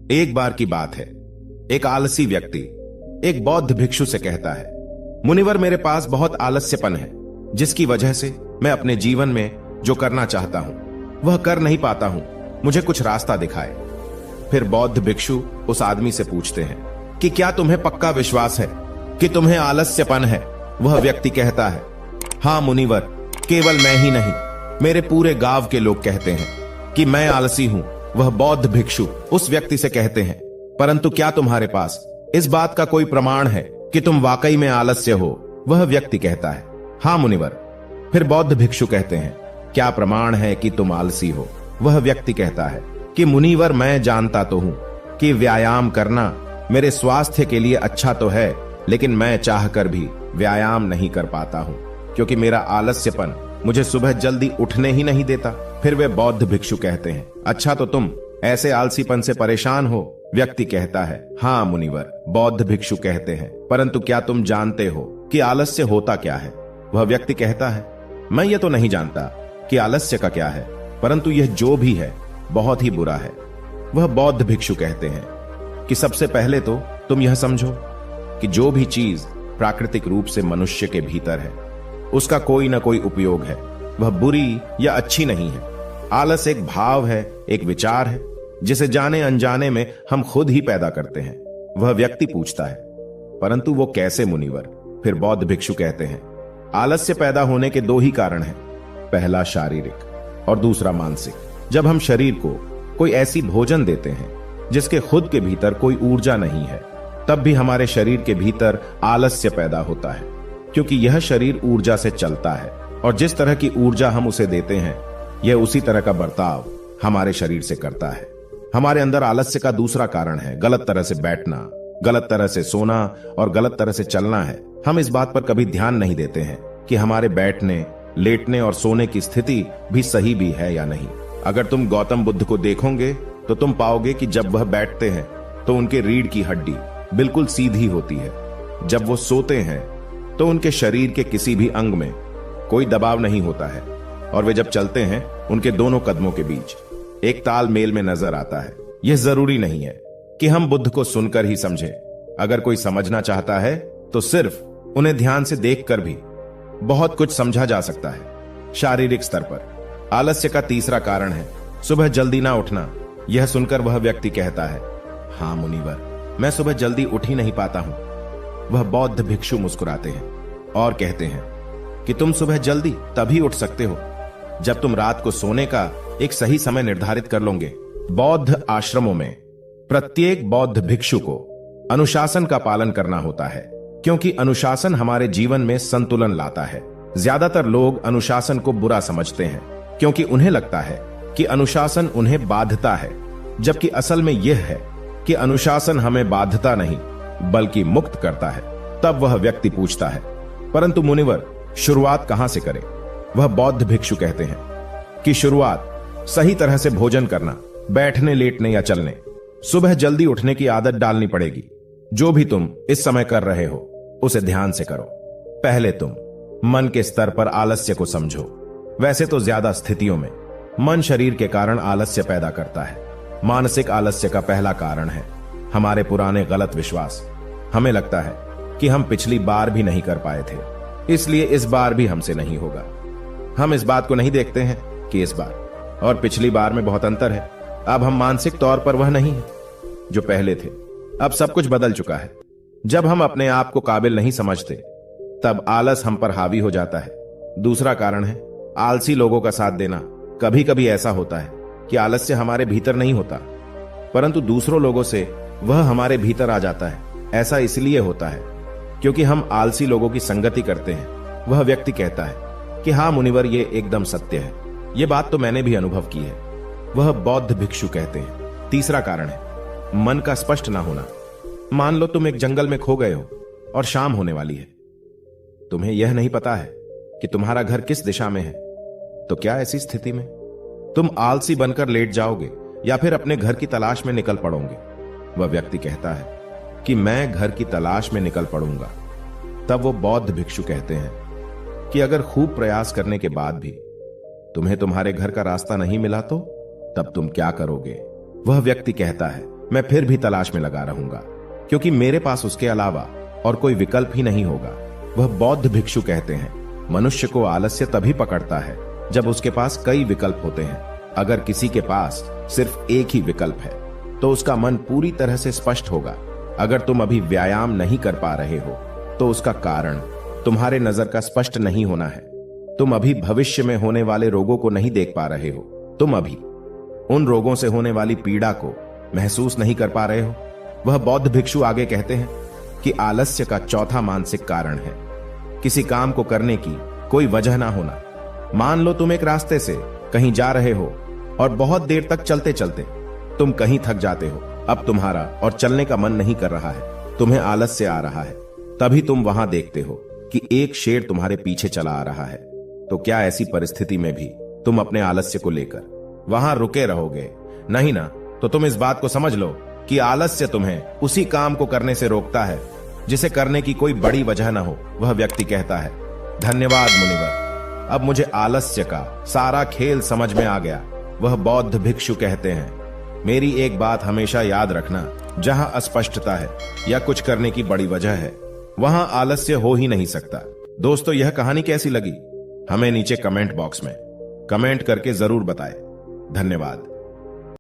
एक बार की बात है, एक आलसी व्यक्ति एक बौद्ध भिक्षु से कहता है, मुनिवर मेरे पास बहुत आलस्यपन है, जिसकी वजह से मैं अपने जीवन में जो करना चाहता हूं वह कर नहीं पाता हूं, मुझे कुछ रास्ता दिखाए। फिर बौद्ध भिक्षु उस आदमी से पूछते हैं कि क्या तुम्हें पक्का विश्वास है कि तुम्हें आलस्यपन है? वह व्यक्ति कहता है, हां मुनिवर, केवल मैं ही नहीं, मेरे पूरे गांव के लोग कहते हैं कि मैं आलसी हूं। वह बौद्ध भिक्षु उस व्यक्ति से कहते हैं, परंतु क्या तुम्हारे पास इस बात का कोई प्रमाण है कि तुम वाकई में आलस्य हो? वह व्यक्ति कहता है, हां मुनिवर। फिर बौद्ध भिक्षु कहते हैं, क्या प्रमाण है कि तुम आलसी हो? वह व्यक्ति कहता है कि मुनिवर मैं जानता तो हूं कि व्यायाम करना मेरे स्वास्थ्य के लिए अच्छा तो है, लेकिन मैं चाहकर भी व्यायाम नहीं कर पाता हूं क्योंकि मेरा आलस्यपन मुझे सुबह जल्दी उठने ही नहीं देता। फिर वे बौद्ध भिक्षु कहते हैं, अच्छा तो तुम ऐसे आलसीपन से परेशान हो? व्यक्ति कहता है, हां मुनिवर। बौद्ध भिक्षु कहते हैं, परंतु क्या तुम जानते हो कि आलस्य होता क्या है? वह व्यक्ति कहता है, मैं ये तो नहीं जानता कि आलस्य का क्या है, परंतु यह जो भी है बहुत ही बुरा है। वह बौद्ध भिक्षु कहते हैं कि सबसे पहले तो तुम यह समझो कि जो भी चीज प्राकृतिक रूप से मनुष्य के भीतर है उसका कोई ना कोई उपयोग है, वह बुरी या अच्छी नहीं है। आलस एक भाव है, एक विचार है जिसे जाने अनजाने में हम खुद ही पैदा करते हैं। वह व्यक्ति पूछता है, परंतु वो कैसे मुनिवर? फिर बौद्ध भिक्षु कहते हैं, आलस्य पैदा होने के दो ही कारण हैं, पहला शारीरिक और दूसरा मानसिक। जब हम शरीर को कोई ऐसी भोजन देते हैं जिसके खुद के भीतर कोई ऊर्जा नहीं है, तब भी हमारे शरीर के भीतर आलस्य पैदा होता है, क्योंकि यह शरीर ऊर्जा से चलता है और जिस तरह की ऊर्जा हम उसे देते हैं यह उसी तरह का बर्ताव हमारे शरीर से करता है। हमारे अंदर आलस्य का दूसरा कारण है गलत तरह से बैठना, गलत तरह से सोना और गलत तरह से चलना है। हम इस बात पर कभी ध्यान नहीं देते हैं कि हमारे बैठने, लेटने और सोने की स्थिति भी सही भी है या नहीं। अगर तुम गौतम बुद्ध को देखोगे तो तुम पाओगे कि जब वह बैठते हैं तो उनके रीढ़ की हड्डी बिल्कुल सीधी होती है। जब वो सोते हैं तो उनके शरीर के किसी भी अंग में कोई दबाव नहीं होता है और वे जब चलते हैं उनके दोनों कदमों के बीच एक तालमेल में नजर आता है। यह जरूरी नहीं है कि हम बुद्ध को सुनकर ही समझें। अगर कोई समझना चाहता है तो सिर्फ उन्हें ध्यान से देखकर भी बहुत कुछ समझा जा सकता है। शारीरिक स्तर पर आलस्य का तीसरा कारण है सुबह जल्दी ना उठना। यह सुनकर वह व्यक्ति कहता है, हां मुनिवर, मैं सुबह जल्दी उठ ही नहीं पाता हूं। वह बौद्ध भिक्षु मुस्कुराते हैं और कहते हैं कि तुम सुबह जल्दी तभी उठ सकते हो जब तुम रात को सोने का एक सही समय निर्धारित कर लोगे। बौद्ध आश्रमों में प्रत्येक बौद्ध भिक्षु को अनुशासन का पालन करना होता है, क्योंकि अनुशासन हमारे जीवन में संतुलन लाता है। ज्यादातर लोग अनुशासन को बुरा समझते हैं क्योंकि उन्हें लगता है कि अनुशासन उन्हें बांधता है, जबकि असल में यह है कि अनुशासन हमें बांधता नहीं बल्कि मुक्त करता है। तब वह व्यक्ति पूछता है, परंतु मुनिवर, शुरुआत कहां से करें? वह बौद्ध भिक्षु कहते हैं कि शुरुआत सही तरह से भोजन करना, बैठने, लेटने या चलने, सुबह जल्दी उठने की आदत डालनी पड़ेगी। जो भी तुम इस समय कर रहे हो उसे ध्यान से करो। पहले तुम मन के स्तर पर आलस्य को समझो। वैसे तो ज्यादा स्थितियों में मन शरीर के कारण आलस्य पैदा करता है। मानसिक आलस्य का पहला कारण है हमारे पुराने गलत विश्वास। हमें लगता है कि हम पिछली बार भी नहीं कर पाए थे, इसलिए इस बार भी हमसे नहीं होगा। हम इस बात को नहीं देखते हैं कि इस बार और पिछली बार में बहुत अंतर है। अब हम मानसिक तौर पर वह नहीं है जो पहले थे। अब सब कुछ बदल चुका है। जब हम अपने आप को काबिल नहीं समझते तब आलस हम पर हावी हो जाता है। दूसरा कारण है आलसी लोगों का साथ देना। कभी कभी ऐसा होता है कि आलस्य हमारे भीतर नहीं होता, परंतु दूसरों लोगों से वह हमारे भीतर आ जाता है। ऐसा इसलिए होता है क्योंकि हम आलसी लोगों की संगति करते हैं। वह व्यक्ति कहता है कि हां मुनिवर, ये एकदम सत्य है, ये बात तो मैंने भी अनुभव की है। वह बौद्ध भिक्षु कहते हैं तीसरा कारण है मन का स्पष्ट ना होना। मान लो तुम एक जंगल में खो गए हो और शाम होने वाली है। तुम्हें यह नहीं पता है कि तुम्हारा घर किस दिशा में है, तो क्या ऐसी स्थिति में तुम आलसी बनकर लेट जाओगे या फिर अपने घर की तलाश में निकल पड़ोगे? वह व्यक्ति कहता है कि मैं घर की तलाश में निकल पड़ूंगा। तब वो बौद्ध भिक्षु कहते हैं कि अगर खूब प्रयास करने के बाद भी तुम्हें तुम्हारे घर का रास्ता नहीं मिला तो तब तुम क्या करोगे? वह व्यक्ति कहता है मैं फिर भी तलाश में लगा रहूंगा, क्योंकि मेरे पास उसके अलावा और कोई विकल्प ही नहीं होगा। वह बौद्ध भिक्षु कहते हैं, मनुष्य को आलस्य तभी पकड़ता है जब उसके पास कई विकल्प होते हैं। अगर किसी के पास सिर्फ एक ही विकल्प है तो उसका मन पूरी तरह से स्पष्ट होगा। अगर तुम अभी व्यायाम नहीं कर पा रहे हो तो उसका कारण तुम्हारे नजर का स्पष्ट नहीं होना है। तुम अभी भविष्य में होने वाले रोगों को नहीं देख पा रहे हो, तुम अभी उन रोगों से होने वाली पीड़ा को महसूस नहीं कर पा रहे हो। वह बौद्ध भिक्षु आगे कहते हैं कि आलस्य का चौथा मानसिक कारण है किसी काम को करने की कोई वजह ना होना। मान लो तुम एक रास्ते से कहीं जा रहे हो और बहुत देर तक चलते चलते तुम कहीं थक जाते हो। अब तुम्हारा और चलने का मन नहीं कर रहा है, तुम्हें आलस्य आ रहा है। तभी तुम वहां देखते हो कि एक शेर तुम्हारे पीछे चला आ रहा है। तो क्या ऐसी परिस्थिति में भी तुम अपने आलस्य को लेकर वहां रुके रहोगे? नहीं ना। तो तुम इस बात को समझ लो कि आलस्य तुम्हें उसी काम को करने से रोकता है जिसे करने की कोई बड़ी वजह ना हो। वह व्यक्ति कहता है, धन्यवाद मुनिवर, अब मुझे आलस्य का सारा खेल समझ में आ गया। वह बौद्ध भिक्षु कहते हैं, मेरी एक बात हमेशा याद रखना, जहां अस्पष्टता है या कुछ करने की बड़ी वजह है वहां आलस्य हो ही नहीं सकता। दोस्तों, यह कहानी कैसी लगी हमें नीचे कमेंट बॉक्स में कमेंट करके जरूर बताएं। धन्यवाद।